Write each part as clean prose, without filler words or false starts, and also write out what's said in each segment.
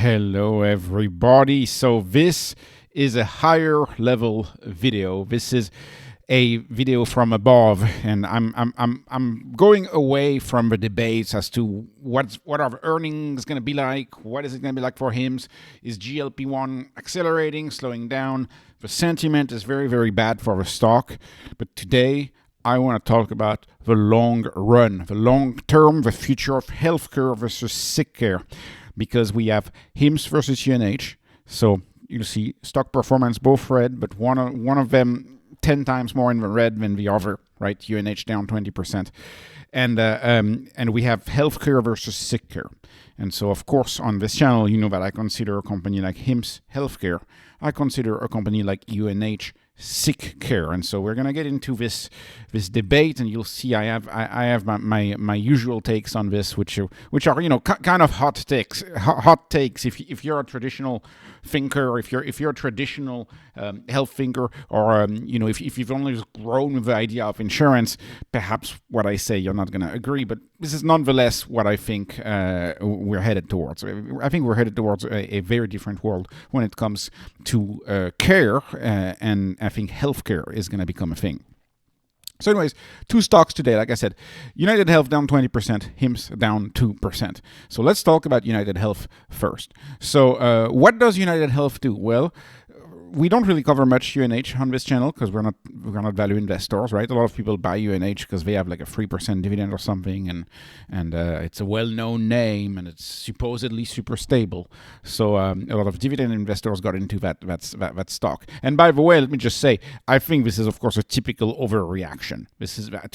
Hello everybody. So this is a higher level video. This is a video from above, and I'm going away from the debates as to what our earnings going to be like, what is it going to be like for HIMSS, is GLP-1 accelerating, slowing down. The sentiment is very, very bad for the stock, but today I want to talk about the long run, the long term, the future of healthcare versus Sickcare, because we have HIMSS versus UNH. So you see stock performance both red, but one of them 10 times more in the red than the other, right? UNH down 20%. And we have healthcare versus Sickcare. And so, of course, on this channel, you know that I consider a company like HIMSS healthcare. I consider a company like UNH Sickcare. And so we're going to get into this debate, and you'll see I have my usual takes on this, which are kind of hot takes if you're a traditional thinker, if you're a traditional health thinker, or if you've only grown with the idea of insurance, perhaps what I say you're not going to agree, but this is nonetheless what I think we're headed towards. I think we're headed towards a very different world when it comes to care, and I think healthcare is going to become a thing. So anyways, two stocks today, like I said, United Health down 20%, HIMSS down 2%. So let's talk about United Health first. So what does United Health do? Well, we don't really cover much UNH on this channel because we're not value investors, right? A lot of people buy UNH because they have like a 3% dividend or something, and it's a well-known name, and it's supposedly super stable. So a lot of dividend investors got into that stock. And by the way, let me just say, I think this is of course a typical overreaction.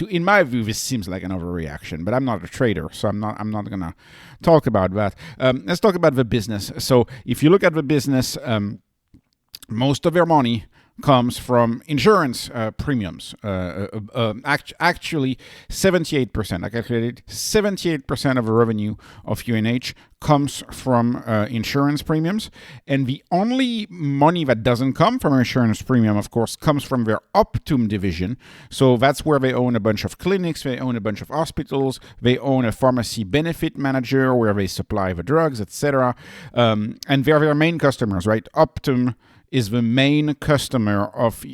In my view, this seems like an overreaction, but I'm not a trader, so I'm not gonna talk about that. Let's talk about the business. So if you look at the business, most of their money comes from insurance premiums. Actually, 78%. I calculated 78% of the revenue of UNH comes from insurance premiums. And the only money that doesn't come from insurance premium, of course, comes from their Optum division. So that's where they own a bunch of clinics, they own a bunch of hospitals, they own a pharmacy benefit manager where they supply the drugs, etc. And they're their main customers, right? Optum is the main customer of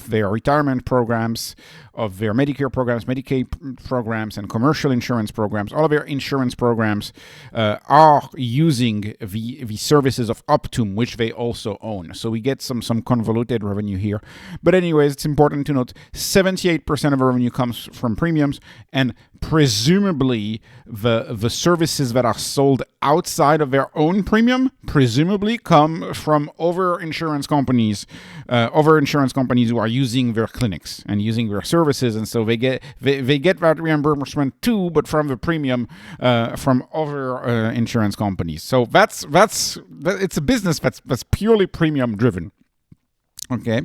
their retirement programs, of their Medicare programs, Medicaid programs, and commercial insurance programs. All of their insurance programs are using the services of Optum, which they also own. So we get some convoluted revenue here. But anyways, it's important to note 78% of the revenue comes from premiums, and presumably the services that are sold outside of their own premium presumably come from other insurance companies who are using their clinics and using their services, and so they get that reimbursement too, but from the premium from other insurance companies. So that's it's a business that's purely premium driven. Okay,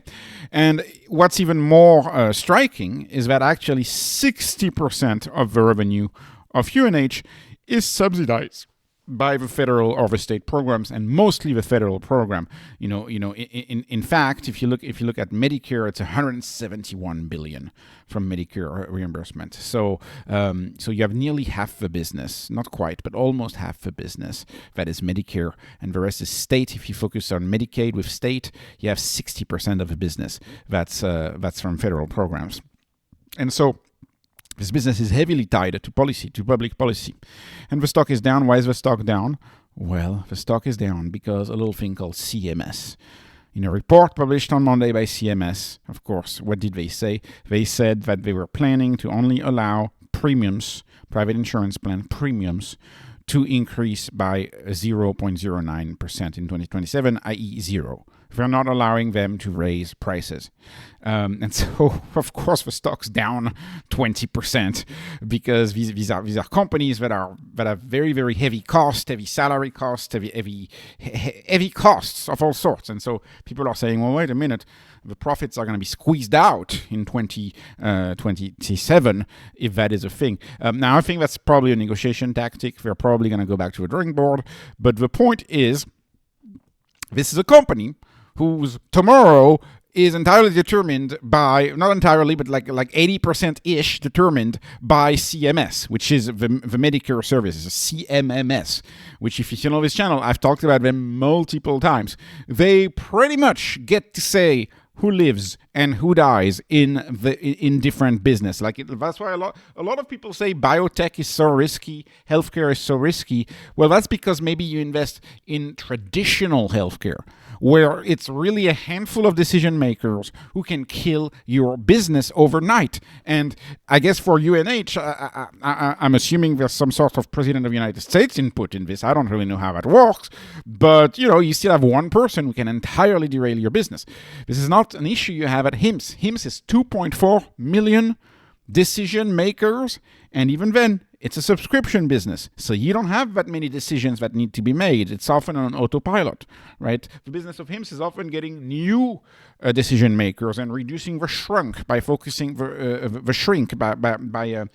and what's even more striking is that actually 60% of the revenue of UNH is subsidized by the federal or the state programs, and mostly the federal program. In fact, if you look at Medicare, it's 171 billion from Medicare reimbursement. So you have nearly half the business, not quite, but almost half the business that is Medicare, and the rest is state. If you focus on Medicaid with state, you have 60% of the business that's from federal programs, and so this business is heavily tied to policy, to public policy. And the stock is down. Why is the stock down? Well, the stock is down because a little thing called CMS. In a report published on Monday by CMS, of course, what did they say? They said that they were planning to only allow premiums, private insurance plan premiums, to increase by 0.09% in 2027, i.e. zero. We're not allowing them to raise prices. And so, of course, the stock's down 20% because these are companies that have very, very heavy costs, heavy salary costs, heavy costs of all sorts. And so people are saying, well, wait a minute, the profits are going to be squeezed out in 2027 if that is a thing. Now, I think that's probably a negotiation tactic. They're probably going to go back to a drawing board. But the point is, this is a company whose tomorrow is entirely determined by, not entirely, but like 80%-ish determined by CMS, which is the Medicare services, CMMS, which if you know this channel, I've talked about them multiple times. They pretty much get to say who lives and who dies in different business. That's why a lot of people say biotech is so risky, healthcare is so risky. Well, that's because maybe you invest in traditional healthcare, where it's really a handful of decision makers who can kill your business overnight. And I guess for UNH, I'm assuming there's some sort of president of the United States input in this. I don't really know how that works, but you still have one person who can entirely derail your business. This is not an issue you have at HIMSS. HIMSS is 2.4 million decision makers, and even then, it's a subscription business, so you don't have that many decisions that need to be made. It's often on autopilot, right? The business of HIMSS is often getting new decision makers and reducing the shrink by focusing the shrink by the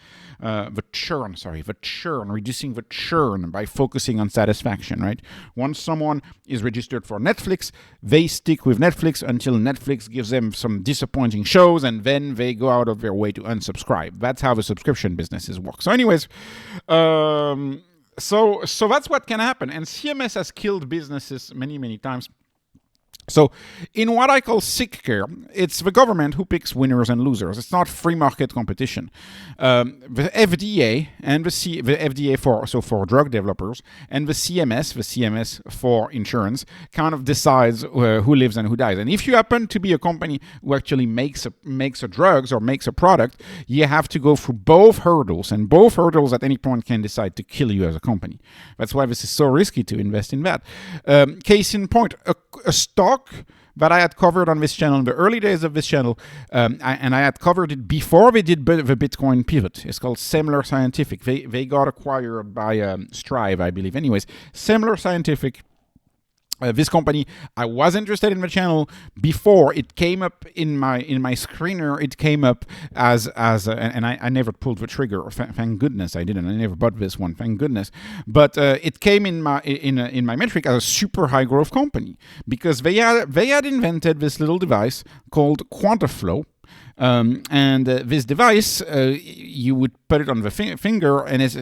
churn, reducing the churn by focusing on satisfaction, right? Once someone is registered for Netflix, they stick with Netflix until Netflix gives them some disappointing shows, and then they go out of their way to unsubscribe. That's how the subscription businesses work. So anyways, so that's what can happen. And CMS has killed businesses many times. So in what I call Sickcare, it's the government who picks winners and losers. It's not free market competition. The FDA and the FDA for drug developers, and the CMS for insurance, kind of decides who lives and who dies. And if you happen to be a company who actually makes a drugs or makes a product, you have to go through both hurdles, and both hurdles at any point can decide to kill you as a company. That's why this is so risky to invest in that. Case in point, a stock that I had covered on this channel in the early days of this channel, and I had covered it before they did the Bitcoin pivot. It's called Semler Scientific. They got acquired by Strive, I believe. Anyways, Semler Scientific. This company, I was interested in the channel before it came up in my screener. It came up as and I never pulled the trigger. Thank goodness I didn't. I never bought this one. Thank goodness. But it came in my metric as a super high growth company because they had invented this little device called QuantaFlow. And this device, you would put it on the finger, and it's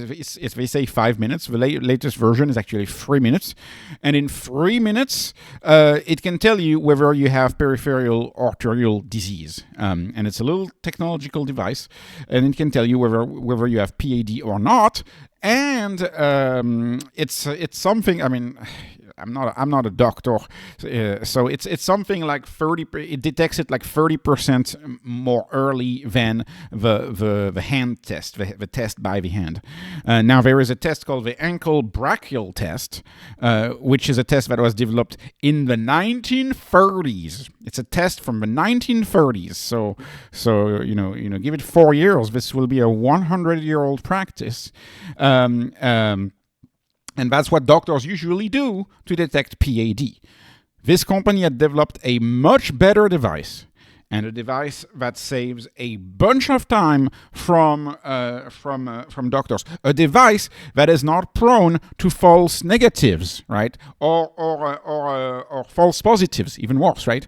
they say 5 minutes. The latest version is actually 3 minutes, and in 3 minutes, it can tell you whether you have peripheral arterial disease. And it's a little technological device, and it can tell you whether you have PAD or not. And it's something. I mean, I'm not a doctor, so it's something like 30. It detects it like 30% more early than the hand test, the test by the hand. Now there is a test called the ankle brachial test, which is a test that was developed in the 1930s. It's a test from the 1930s. So give it 4 years. This will be a 100-year-old practice. And that's what doctors usually do to detect PAD. This company had developed a much better device, and a device that saves a bunch of time from doctors. A device that is not prone to false negatives, right? Or false positives, even worse, right?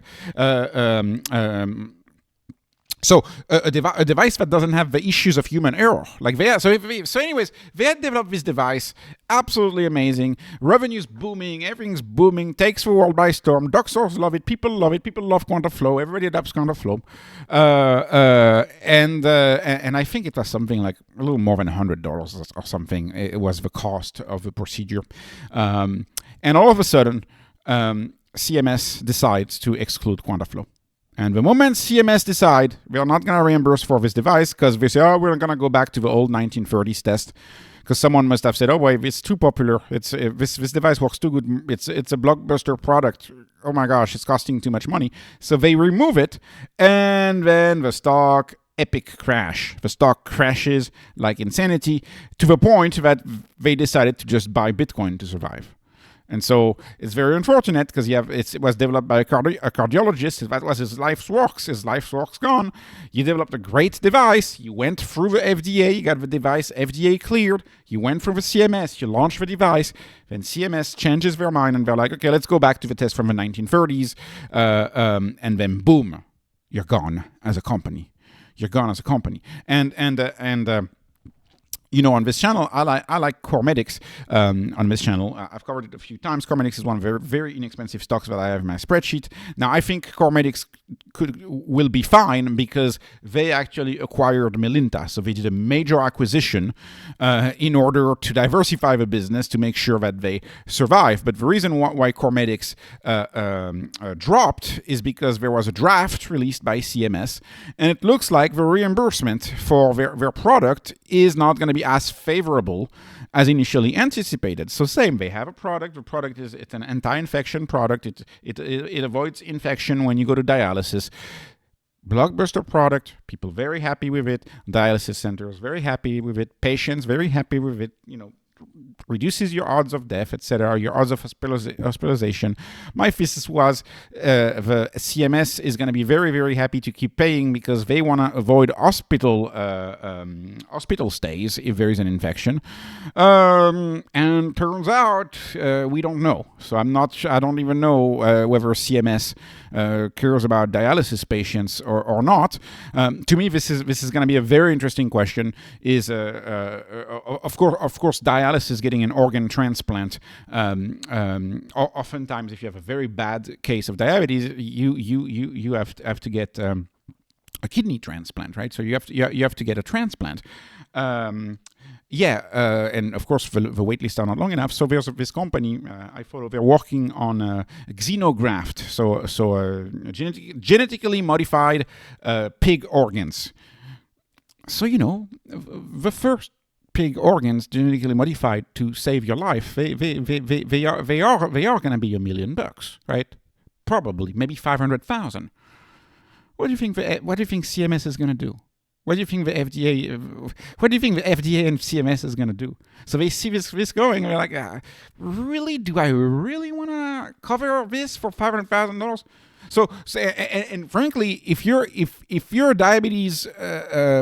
So a device that doesn't have the issues of human error, like they are. So anyways, they had developed this device, absolutely amazing. Revenues booming, everything's booming, takes the world by storm. Doctors love it, people love it, people love QuantaFlow. Everybody adopts QuantaFlow, and I think it was something like a little more than $100 or something. It was the cost of the procedure, and all of a sudden, CMS decides to exclude QuantaFlow. And the moment CMS decide we're not going to reimburse for this device because they say, we're going to go back to the old 1930s test, because someone must have said, wait, it's too popular. This device works too good. It's a blockbuster product. Oh my gosh, it's costing too much money. So they remove it, and then the stock epic crash. The stock crashes like insanity to the point that they decided to just buy Bitcoin to survive. And so it's very unfortunate because it was developed by a cardiologist. That was his life's works. His life's work's gone. You developed a great device. You went through the FDA. You got the device FDA cleared. You went through the CMS. You launched the device. Then CMS changes their mind and they're like, okay, let's go back to the test from the 1930s. And then boom, you're gone as a company. You're gone as a company. And on this channel, I like CorMedix on this channel. I've covered it a few times. CorMedix is one of the very, very inexpensive stocks that I have in my spreadsheet. Now, I think CorMedix will be fine because they actually acquired Melinta. So they did a major acquisition in order to diversify the business to make sure that they survive. But the reason why CorMedix dropped is because there was a draft released by CMS, and it looks like the reimbursement for their product is not going to be as favorable as initially anticipated. So same, they have a product. The product it's an anti-infection product. It avoids infection when you go to dialysis. Blockbuster product. People very happy with it. Dialysis centers very happy with it. Patients very happy with it. Reduces your odds of death, etc., your odds of hospitalization. My thesis was the CMS is going to be very, very happy to keep paying because they want to avoid hospital stays if there is an infection. And turns out we don't know. So I don't even know whether CMS cares about dialysis patients or not. To me, this is going to be a very interesting question. Is of course dialysis, getting an organ transplant. Oftentimes, if you have a very bad case of diabetes, you have to get a kidney transplant, right? So you have to get a transplant. And of course the wait lists are not long enough. So there's this company I follow. They're working on a xenograft, so genetically modified pig organs. So the first pig organs genetically modified to save your life, they are going to be $1 million, right? Probably, maybe 500,000. What do you think CMS is going to do? What do you think the FDA and CMS is going to do? So they see this going, and they're like, really? Do I really want to cover this for $500,000? So and frankly, if you're a diabetes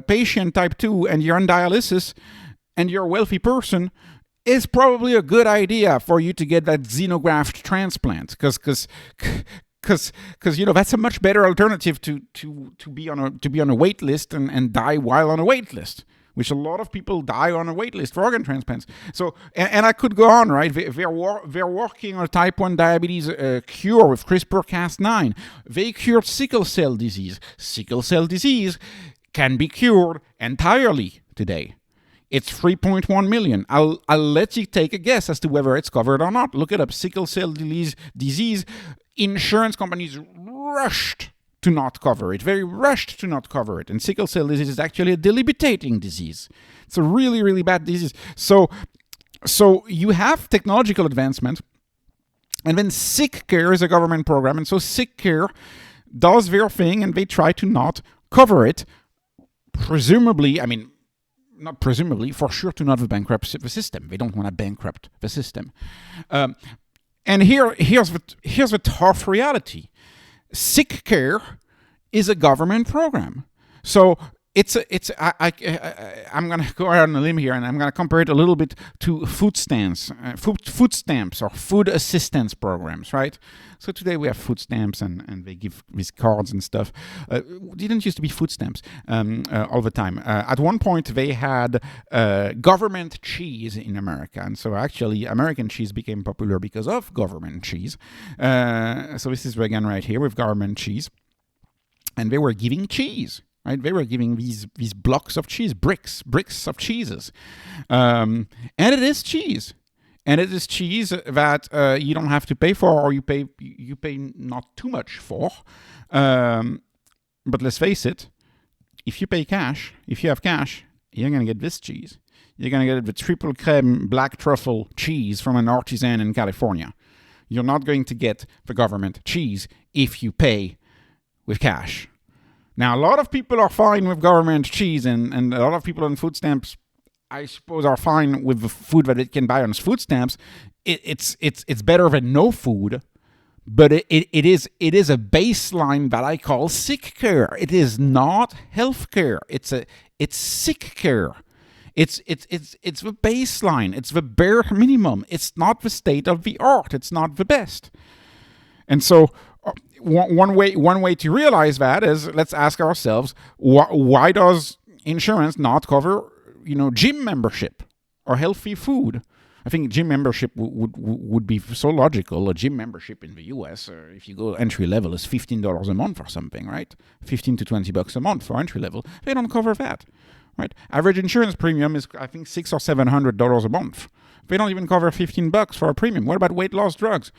patient type 2 and you're on dialysis and you're a wealthy person, it's probably a good idea for you to get that xenograft transplant because that's a much better alternative to be on a wait list and die while on a wait list, which a lot of people die on a wait list for organ transplants. So and I could go on, right? They're working on a type 1 diabetes cure with CRISPR-Cas9. They cured sickle cell disease. Sickle cell disease can be cured entirely today. It's 3.1 million. I'll let you take a guess as to whether it's covered or not. Look it up. Sickle cell disease. Insurance companies rushed to not cover it. Very rushed to not cover it. And sickle cell disease is actually a debilitating disease. It's a really, really bad disease. So you have technological advancement. And then Sickcare is a government program. And so Sickcare does their thing and they try to not cover it. Not presumably, for sure to not bankrupt the system. They don't want to bankrupt the system. And here's the tough reality. Sickcare is a government program. So I'm going to go out on a limb here and I'm going to compare it a little bit to food stamps or food assistance programs, right? So today we have food stamps and they give these cards and stuff. It didn't used to be food stamps all the time. At one point they had government cheese in America. And so actually American cheese became popular because of government cheese. So this is again right here with government cheese. And they were giving cheese. Right, they were giving these blocks of cheese, bricks of cheeses, and it is cheese, and it is cheese that you don't have to pay for, or you pay not too much for. But let's face it, if you have cash, you're gonna get this cheese. You're gonna get the triple creme black truffle cheese from an artisan in California. You're not going to get the government cheese if you pay with cash. Now, a lot of people are fine with government cheese, and a lot of people on food stamps, I suppose, are fine with the food that they can buy on food stamps it's better than no food, but it is a baseline that I call sick care. It is not health care. It's sick care. It's the baseline. It's the bare minimum. It's not the state of the art. It's not the best. And so one way to realize that is, let's ask ourselves, why does insurance not cover gym membership or healthy food? I think gym membership would be so logical. A gym membership in the US, if you go entry level, is $15 a month or something, right? 15 to $20 a month for entry level. They don't cover that, right? Average insurance premium is, I think, $600 or $700 a month. They don't even cover $15 for a premium. What about weight loss drugs?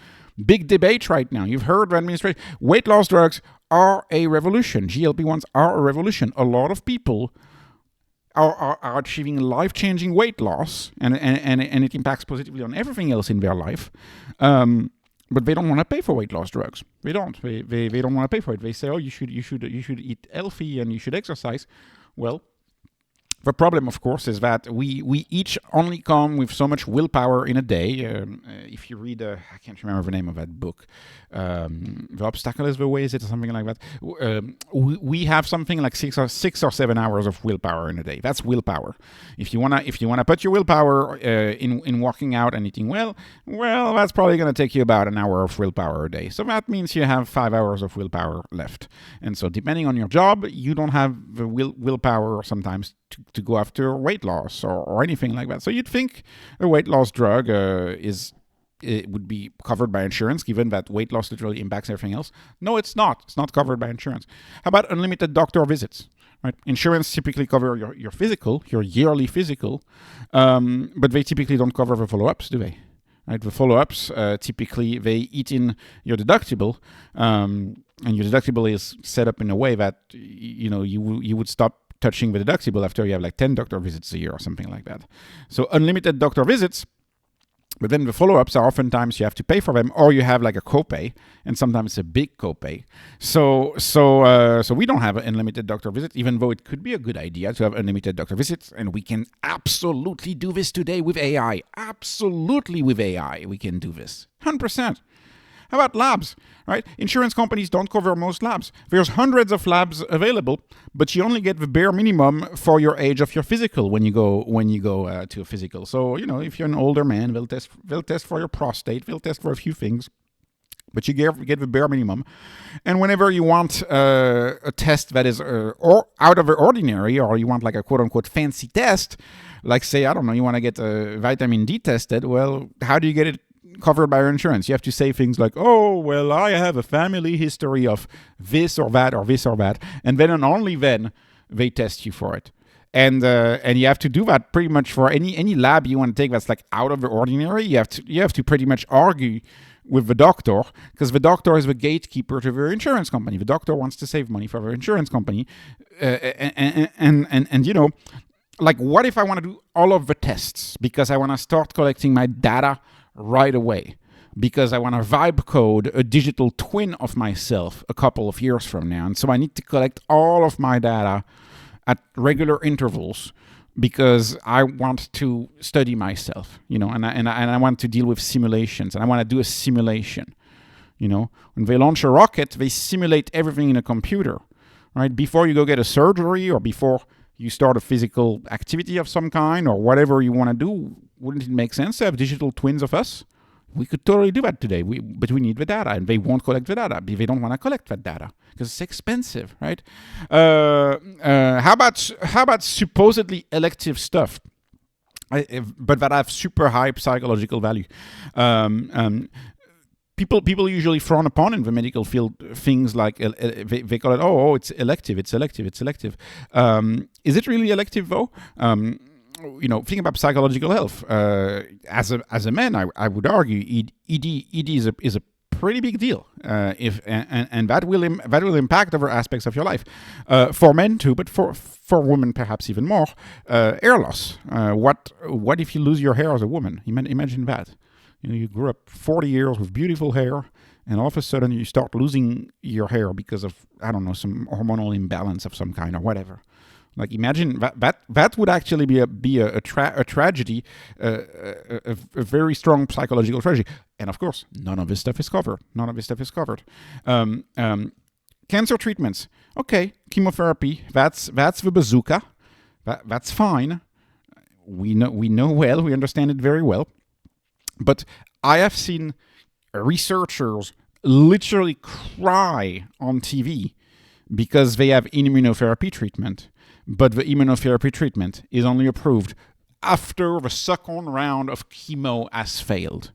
Big debate right now. You've heard the administration. Weight loss drugs are a revolution. GLP-1s are a revolution. A lot of people are achieving life-changing weight loss, and it impacts positively on everything else in their life. But they don't want to pay for weight loss drugs. They don't. They don't want to pay for it. They say, oh, you should eat healthy and you should exercise. Well, the problem, of course, is that we each only come with so much willpower in a day. If you read, I can't remember the name of that book, The Obstacle is the Way, is it, or something like that? We have something like 6 or 7 hours of willpower in a day. That's willpower. If you wanna put your willpower in working out and eating well, that's probably gonna take you about an hour of willpower a day. So that means you have 5 hours of willpower left. And so depending on your job, you don't have the willpower sometimes to go after weight loss or anything like that. So you'd think a weight loss drug it would be covered by insurance, given that weight loss literally impacts everything else. No, it's not. It's not covered by insurance. How about unlimited doctor visits? Right? Insurance typically cover your physical, your yearly physical, but they typically don't cover the follow-ups, do they? Right? The follow-ups, typically they eat in your deductible, and your deductible is set up in a way that you would stop touching the deductible after you have like 10 doctor visits a year or something like that. So unlimited doctor visits, but then the follow-ups are oftentimes you have to pay for them, or you have like a copay, and sometimes it's a big copay. So we don't have an unlimited doctor visit, even though it could be a good idea to have unlimited doctor visits, and we can absolutely do this today with AI. Absolutely with AI, we can do this. 100%. How about labs, right? Insurance companies don't cover most labs. There's hundreds of labs available, but you only get the bare minimum for your age of your physical when you go to a physical. So, if you're an older man, they'll test for your prostate, they'll test for a few things, but you get the bare minimum. And whenever you want a test that is or out of the ordinary, or you want like a quote-unquote fancy test, like say, I don't know, you want to get vitamin D tested, well, how do you get it covered by your insurance? You have to say things like, oh, well, I have a family history of this or that or this or that, and then and only then they test you for it. And you have to do that pretty much for any lab you want to take that's like out of the ordinary. You have to pretty much argue with the doctor, because the doctor is the gatekeeper to their insurance company. The doctor wants to save money for their insurance company, and like, what if I want to do all of the tests because I want to start collecting my data right away, because I want to vibe code a digital twin of myself a couple of years from now, and so I need to collect all of my data at regular intervals because I want to study myself, and I want to deal with simulations, and I want to do a simulation. When they launch a rocket, they simulate everything in a computer, right? Before you go get a surgery, or before you start a physical activity of some kind, or whatever you want to do, wouldn't it make sense to have digital twins of us? We could totally do that today, but we need the data, and they won't collect the data. They don't want to collect that data because it's expensive, right? How about supposedly elective stuff, but that have super high psychological value? People usually frown upon in the medical field things like they call it, oh, it's elective. Is it really elective though? Think about psychological health. As a man, I would argue ED is a pretty big deal. And that will impact other aspects of your life. For men too, but for women perhaps even more. Hair loss. What if you lose your hair as a woman? Imagine that. You grew up 40 years with beautiful hair, and all of a sudden you start losing your hair because of, I don't know, some hormonal imbalance of some kind or whatever. Like imagine that would actually be a tragedy, a very strong psychological tragedy. And of course, none of this stuff is covered. Cancer treatments. Okay, chemotherapy. That's the bazooka. That's fine. We know well. We understand it very well. But I have seen researchers literally cry on TV because they have immunotherapy treatment, but the immunotherapy treatment is only approved after the second round of chemo has failed.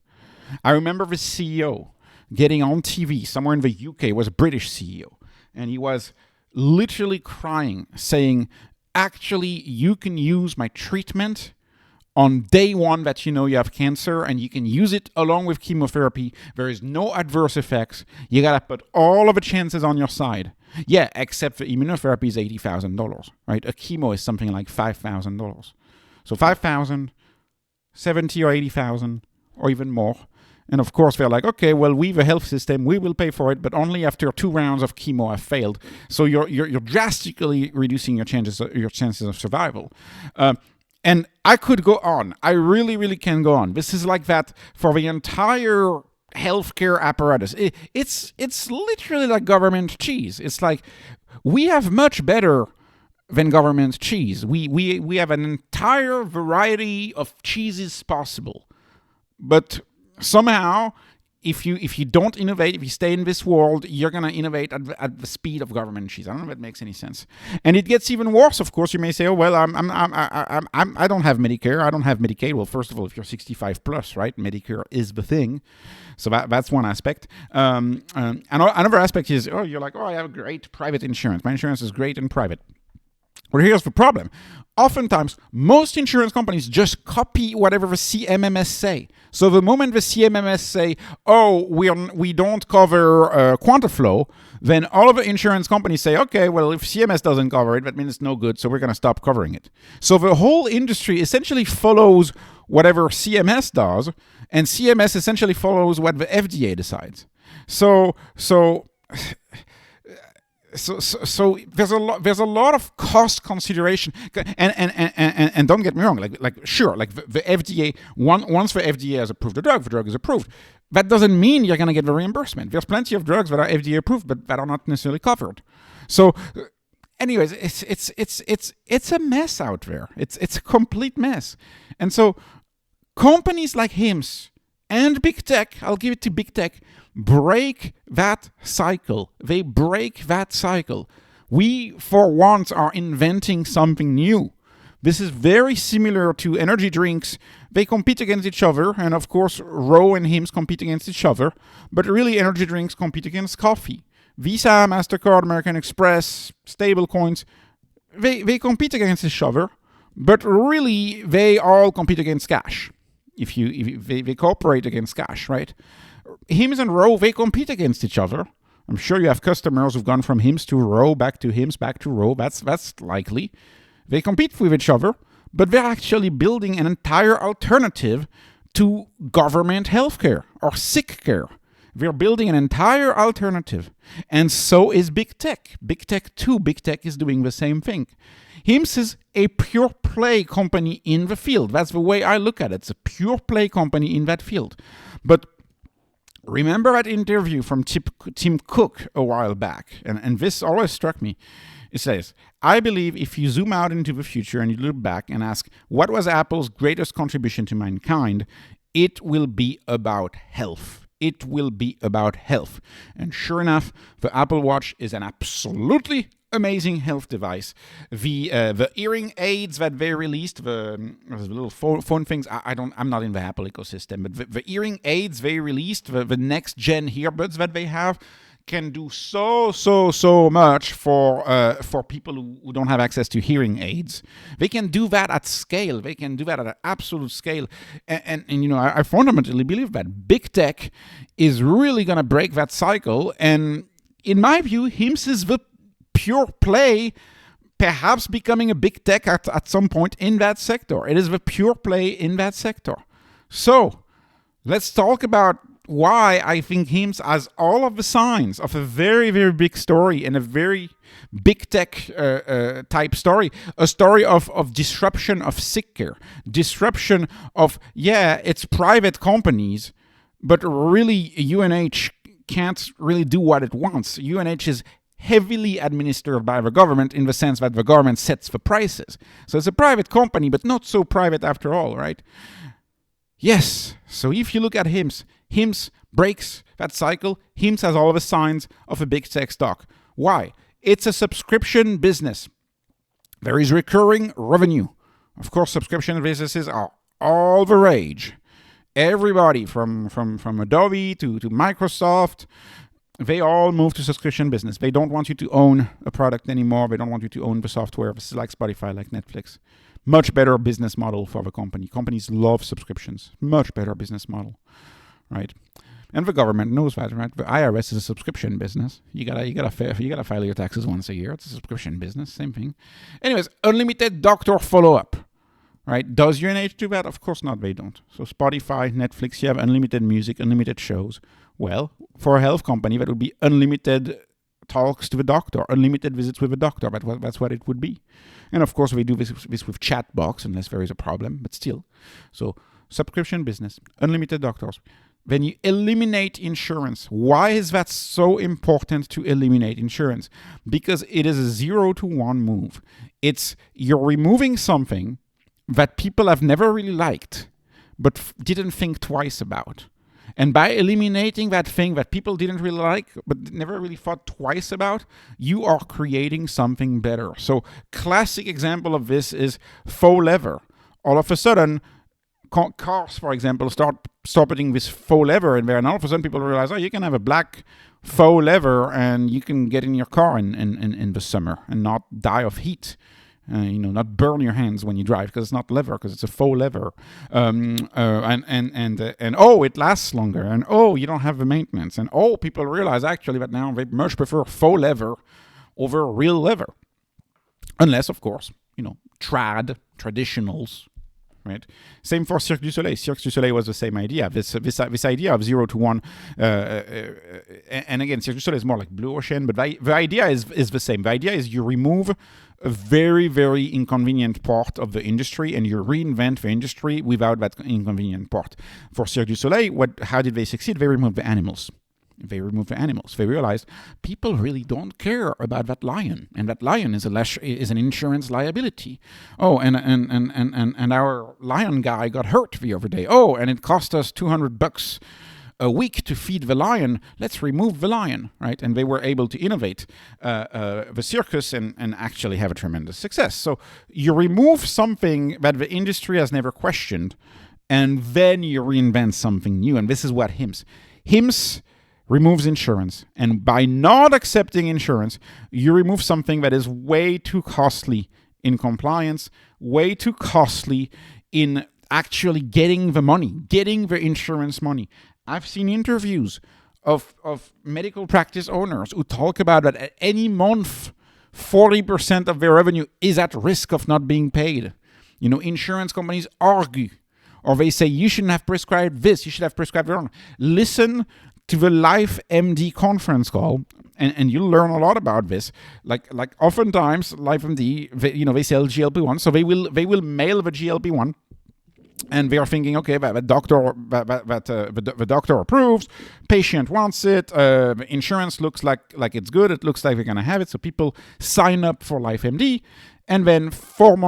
I remember the CEO getting on TV somewhere in the UK, it was a British CEO, and he was literally crying, saying, actually, you can use my treatment on day one that you know you have cancer, and you can use it along with chemotherapy. There is no adverse effects. You gotta put all of the chances on your side. Yeah, except the immunotherapy is $80,000, right? A chemo is something like $5,000. So $5,000, $70,000 or $80,000, or even more. And of course, they're like, okay, well, we, the health system, we will pay for it, but only after 2 rounds of chemo have failed. So you're drastically reducing your chances of survival. And I could go on. I really, really can go on. This is like that for the entire healthcare apparatus. It's literally like government cheese. It's like we have much better than government cheese. We have an entire variety of cheeses possible, but somehow, if you don't innovate, if you stay in this world, you're gonna innovate at the speed of government cheese. I don't know if that makes any sense. And it gets even worse. Of course, you may say, "Oh well, I don't have Medicare. I don't have Medicaid." Well, first of all, if you're 65 plus, right, Medicare is the thing. So that's one aspect. Another aspect is, you're like, I have great private insurance. My insurance is great and private. Well, here's the problem. Oftentimes, most insurance companies just copy whatever the CMMS say. So the moment the CMMS say, we don't cover QuantaFlow, then all of the insurance companies say, okay, well, if CMS doesn't cover it, that means it's no good, so we're going to stop covering it. So the whole industry essentially follows whatever CMS does, and CMS essentially follows what the FDA decides. So there's a lot of cost consideration, and don't get me wrong, like the FDA, once the FDA has approved the drug is approved. That doesn't mean you're going to get the reimbursement. There's plenty of drugs that are FDA approved but that are not necessarily covered. So anyways, it's a mess out there. It's a complete mess. And so companies like HIMSS and big tech, I'll give it to big tech, break that cycle. They break that cycle. We, for once, are inventing something new. This is very similar to energy drinks. They compete against each other, and of course, Roe and HIMSS compete against each other, but really energy drinks compete against coffee. Visa, MasterCard, American Express, stablecoins, they compete against each other, but really, they all compete against cash. If they cooperate against cash, right? HIMSS and Roe, they compete against each other. I'm sure you have customers who've gone from HIMSS to Roe, back to HIMSS, back to Roe. That's likely. They compete with each other, but they're actually building an entire alternative to government healthcare or Sickcare. They're building an entire alternative. And so is big tech. Big tech too. Big tech is doing the same thing. HIMSS is a pure play company in the field. That's the way I look at it. It's a pure play company in that field. But remember that interview from Tim Cook a while back, and this always struck me. It says, I believe if you zoom out into the future and you look back and ask, what was Apple's greatest contribution to mankind? It will be about health. It will be about health. And sure enough, the Apple Watch is an absolutely amazing health device. The hearing aids that they released, the little phone things, I'm not in the Apple ecosystem, but the hearing aids they released, the next gen earbuds that they have, can do so much for people who don't have access to hearing aids. They can do that at scale. They can do that at an absolute scale. And I fundamentally believe that big tech is really going to break that cycle. And in my view, HIMSS is the pure play, perhaps becoming a big tech at some point in that sector. It is the pure play in that sector. So let's talk about why I think HIMSS has all of the signs of a very, very big story and a very big tech type story, a story of disruption of Sickcare, disruption of, it's private companies, but really UNH can't really do what it wants. UNH is heavily administered by the government in the sense that the government sets the prices. So it's a private company, but not so private after all, right? Yes, so if you look at HIMSS breaks that cycle. HIMSS has all of the signs of a big tech stock. Why? It's a subscription business. There is recurring revenue. Of course, subscription businesses are all the rage. Everybody from Adobe to Microsoft, they all move to subscription business. They don't want you to own a product anymore. They don't want you to own the software. This is like Spotify, like Netflix. Much better business model for the company. Companies love subscriptions. Much better business model, right? And the government knows that, right? The IRS is a subscription business. You gotta file your taxes once a year. It's a subscription business, same thing. Anyways, unlimited doctor follow-up, right? Does UNH do that? Of course not. They don't. So Spotify, Netflix, you have unlimited music, unlimited shows. Well, for a health company, that would be unlimited talks to the doctor, unlimited visits with the doctor. That's what it would be. And of course, we do this with chat box unless there is a problem, but still. So subscription business, unlimited doctors. Then you eliminate insurance. Why is that so important to eliminate insurance? Because it is a 0 to 1 move. You're removing something that people have never really liked, but didn't think twice about. And by eliminating that thing that people didn't really like, but never really thought twice about, you are creating something better. So classic example of this is faux leather. All of a sudden, cars, for example, start putting this faux leather in there, and all of a sudden people realize, you can have a black faux leather and you can get in your car in the summer and not die of heat. Not burn your hands when you drive because it's not leather, because it's a faux leather. And it lasts longer. And you don't have the maintenance. And people realize actually that now they much prefer faux leather over real leather. Unless, of course, traditionals. Right? Same for Cirque du Soleil. Cirque du Soleil was the same idea. This idea of 0 to 1. And again, Cirque du Soleil is more like Blue Ocean, but the idea is the same. The idea is you remove a very, very inconvenient part of the industry and you reinvent the industry without that inconvenient part. For Cirque du Soleil, how did they succeed? They removed the animals. They realized people really don't care about that lion, and that lion is an insurance liability. And our lion guy got hurt the other day. And it cost us $200 a week to feed the lion. Let's remove the lion, right? And they were able to innovate the circus and actually have a tremendous success. So you remove something that the industry has never questioned, and then you reinvent something new. And this is what HIMSS removes insurance. And by not accepting insurance, you remove something that is way too costly in compliance, way too costly in actually getting the money, getting the insurance money. I've seen interviews of medical practice owners who talk about that at any month, 40% of their revenue is at risk of not being paid. Insurance companies argue, or they say, you shouldn't have prescribed this, you should have prescribed that. Listen to the LifeMD conference call, and you'll learn a lot about this. Like oftentimes, LifeMD, they sell GLP-1, so they will mail the GLP-1, and they are thinking, okay, the doctor approves, patient wants it, insurance looks like it's good, it looks like they're gonna have it, so people sign up for LifeMD, and then 5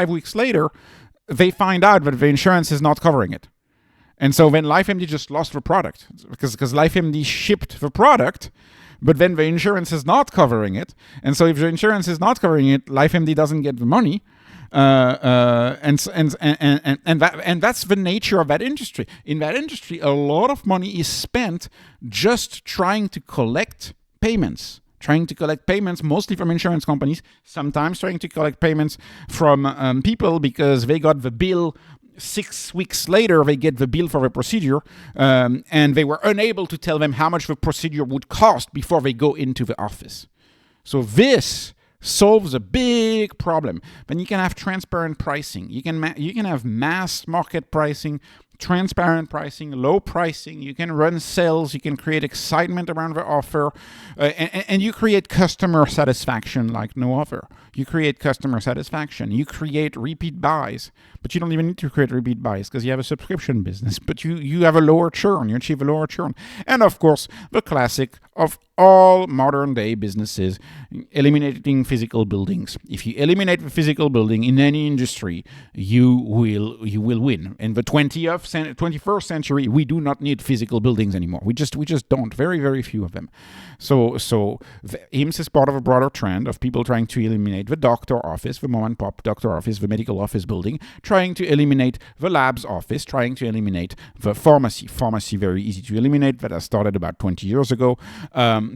weeks later, they find out that the insurance is not covering it. And so then LifeMD just lost the product because LifeMD shipped the product, but then the insurance is not covering it. And so if the insurance is not covering it, LifeMD doesn't get the money. And that's the nature of that industry. In that industry, a lot of money is spent just trying to collect payments. Mostly from insurance companies, sometimes trying to collect payments from people because they got the bill 6 weeks later, they get the bill for the procedure, and they were unable to tell them how much the procedure would cost before they go into the office. So this solves a big problem. Then you can have transparent pricing. You can have mass market pricing, transparent pricing, low pricing. You can run sales. You can create excitement around the offer, and you create customer satisfaction like no other. You create customer satisfaction. You create repeat buys, but you don't even need to create repeat buys because you have a subscription business. But you have a lower churn. You achieve a lower churn, and of course, the classic of all modern day businesses, eliminating physical buildings. If you eliminate the physical building in any industry, you will win. In the 21st century, we do not need physical buildings anymore. We just don't. Very, very few of them. So IMSS is part of a broader trend of people trying to eliminate the doctor office, the mom and pop doctor office, the medical office building, trying to eliminate the labs office, trying to eliminate the pharmacy. Pharmacy, very easy to eliminate. That has started about 20 years ago.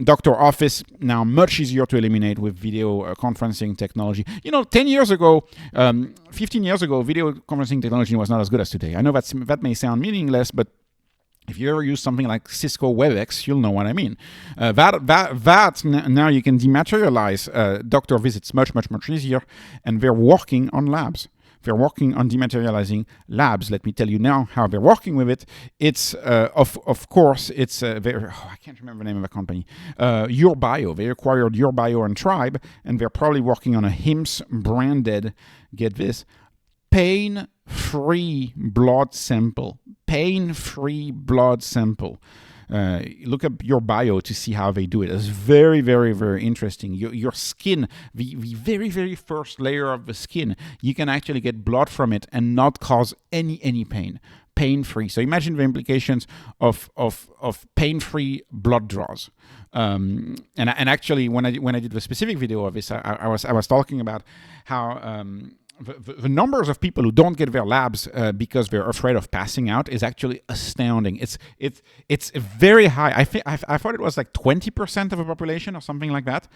Doctor office, now much easier to eliminate with video conferencing technology. 10 years ago, 15 years ago, video conferencing technology was not as good as today. I know that may sound meaningless, but if you ever use something like Cisco WebEx, you'll know what I mean. Now you can dematerialize doctor visits much, much, much easier, and they're working on labs. They're working on dematerializing labs. Let me tell you now how they're working with it. It's, of course, it's, I can't remember the name of the company, YourBio. They acquired YourBio and Tribe, and they're probably working on a HIMSS branded, get this, pain-free blood sample. Pain-free blood sample. Look up YourBio to see how they do it. It's very, very, very interesting. Your skin, the very, very first layer of the skin, you can actually get blood from it and not cause any pain. Pain-free. So imagine the implications of pain-free blood draws. And actually, when I did the specific video of this, I was talking about how the numbers of people who don't get their labs because they're afraid of passing out is actually astounding. It's very high. I thought it was like 20% of the population or something like that,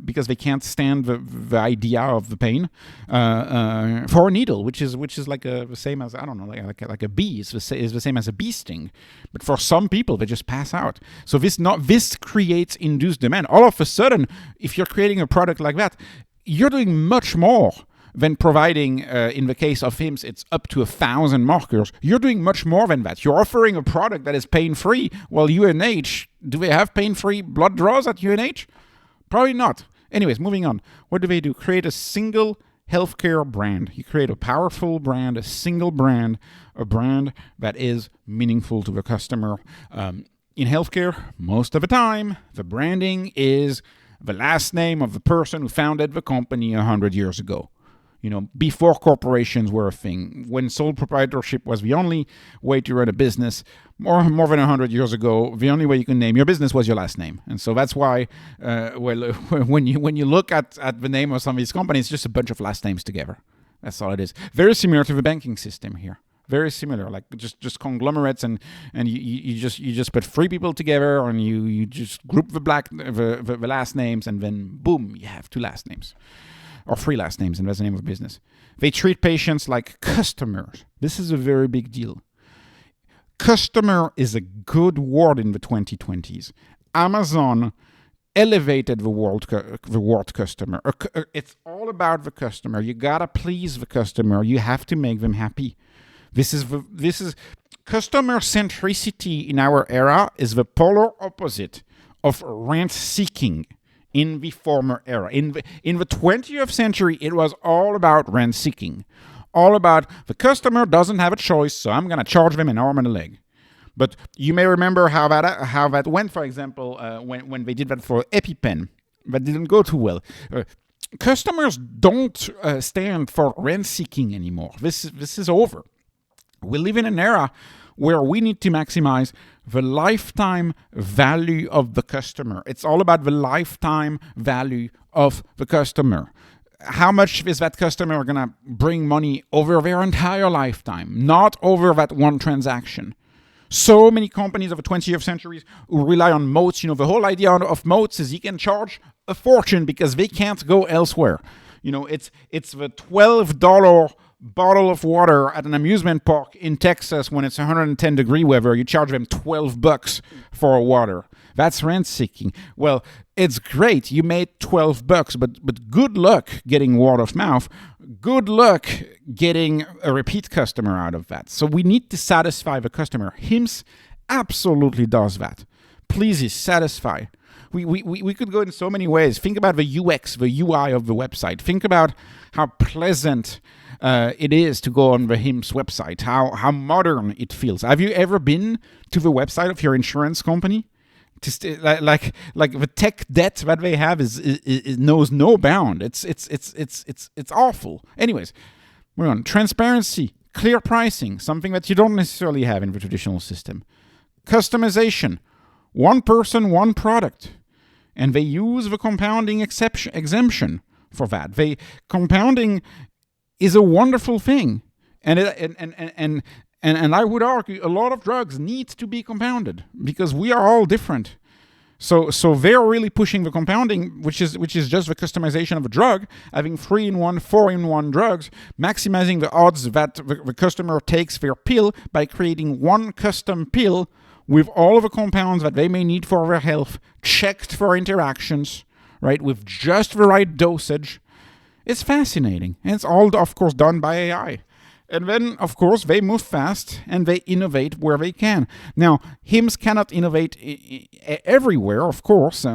because they can't stand the idea of the pain for a needle, which is like the same as, I don't know, like a bee is the same as a bee sting. But for some people, they just pass out. So this creates induced demand. All of a sudden, if you're creating a product like that, you're doing much more than providing, in the case of HIMSS, it's up to 1,000 markers. You're doing much more than that. You're offering a product that is pain-free. Well, UNH, do they have pain-free blood draws at UNH? Probably not. Anyways, moving on. What do? Create a single healthcare brand. You create a powerful brand, a single brand, a brand that is meaningful to the customer. In healthcare, most of the time, the branding is the last name of the person who founded the company 100 years ago. Before corporations were a thing, when sole proprietorship was the only way to run a business, more than 100 years ago, the only way you can name your business was your last name. And so that's why, when you look at the name of some of these companies, it's just a bunch of last names together. That's all it is. Very similar to the banking system here. Very similar, like just conglomerates, and you just put three people together, and you just group the last names, and then boom, you have two last names. Or three last names, and that's the name of the business. They treat patients like customers. This is a very big deal. Customer is a good word in the 2020s. Amazon elevated the word customer. It's all about the customer. You gotta please the customer. You have to make them happy. This is customer centricity in our era is the polar opposite of rent seeking. In the former era. In the 20th century, it was all about rent seeking. All about the customer doesn't have a choice, so I'm going to charge them an arm and a leg. But you may remember how that went, for example, when they did that for EpiPen. That didn't go too well. Customers don't stand for rent seeking anymore. This is over. We live in an era where we need to maximize the lifetime value of the customer. It's all about the lifetime value of the customer. How much is that customer going to bring money over their entire lifetime, not over that one transaction? So many companies of the 20th century who rely on moats. The whole idea of moats is you can charge a fortune because they can't go elsewhere. It's the $12 bottle of water at an amusement park in Texas when it's 110-degree weather. You charge them $12 for water. That's rent seeking. Well, it's great. You made $12, but good luck getting word of mouth. Good luck getting a repeat customer out of that. So we need to satisfy the customer. HIMS absolutely does that. Please satisfy. We could go in so many ways. Think about the UX, the UI of the website. Think about how pleasant it is to go on the HIMS website, how modern it feels. Have you ever been to the website of your insurance company? Like the tech debt that they have is knows no bound. It's awful. Anyways, we're on transparency, clear pricing, something that you don't necessarily have in the traditional system. Customization, one person, one product, and they use the compounding exemption for that. Compounding is a wonderful thing, and I would argue a lot of drugs need to be compounded because we are all different. So they're really pushing the compounding, which is just the customization of a drug, having 3-in-1, 4-in-1 drugs, maximizing the odds that the customer takes their pill by creating one custom pill with all of the compounds that they may need for their health, checked for interactions, right, with just the right dosage. It's fascinating. And it's all, of course, done by AI. And then, of course, they move fast and they innovate where they can. Now, HIMS cannot innovate everywhere, of course,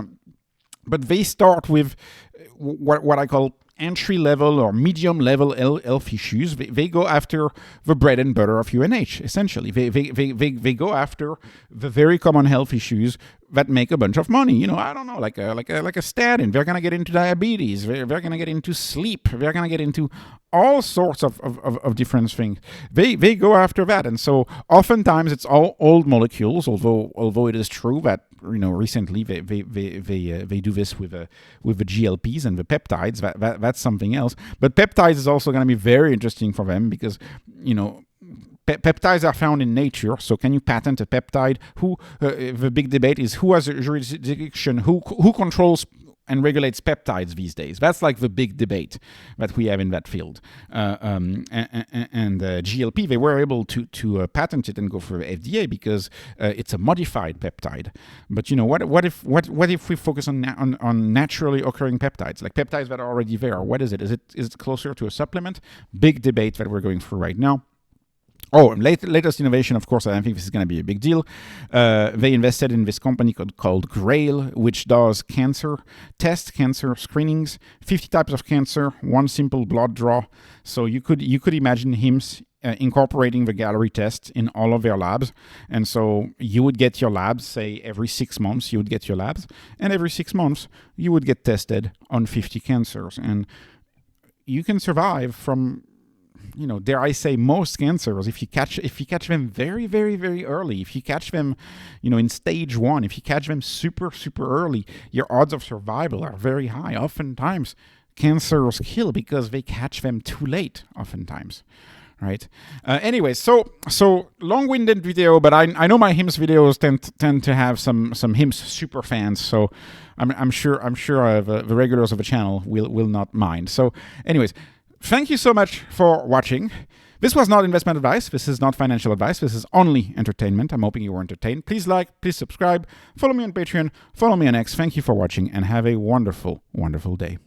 but they start with what I call entry-level or medium-level health issues. They go after the bread and butter of UNH, essentially. They go after the very common health issues that make a bunch of money. I don't know, like a statin. They're going to get into diabetes. They're going to get into sleep. They're going to get into all sorts of different things. They go after that. And so oftentimes it's all old molecules, although it is true that recently they do this with the GLPs and the peptides. That's something else. But peptides is also going to be very interesting for them because peptides are found in nature. So can you patent a peptide? The big debate is who has a jurisdiction, who controls and regulates peptides these days. That's like the big debate that we have in that field. And GLP, they were able to patent it and go for FDA because it's a modified peptide. But what if we focus on naturally occurring peptides, like peptides that are already there? What is it? Is it closer to a supplement? Big debate that we're going through right now. Oh, and latest innovation, of course, I don't think this is going to be a big deal. They invested in this company called Grail, which does cancer screenings, 50 types of cancer, one simple blood draw. So you could imagine HIMS incorporating the Gallery test in all of their labs. And so you would get your labs, say every 6 months you would get your labs, and every 6 months you would get tested on 50 cancers. And you can survive from, dare I say, most cancers if you catch them very, very, very early. If you catch them, in stage 1, if you catch them super, super early, your odds of survival are very high. Oftentimes, cancers kill because they catch them too late, oftentimes. Right. Anyway, so long-winded video, but I know my HIMS videos tend to have some HIMS super fans. So I'm sure the regulars of the channel will not mind. So, anyways, thank you so much for watching. This was not investment advice. This is not financial advice. This is only entertainment. I'm hoping you were entertained. Please like, please subscribe, follow me on Patreon, follow me on X. Thank you for watching and have a wonderful, wonderful day.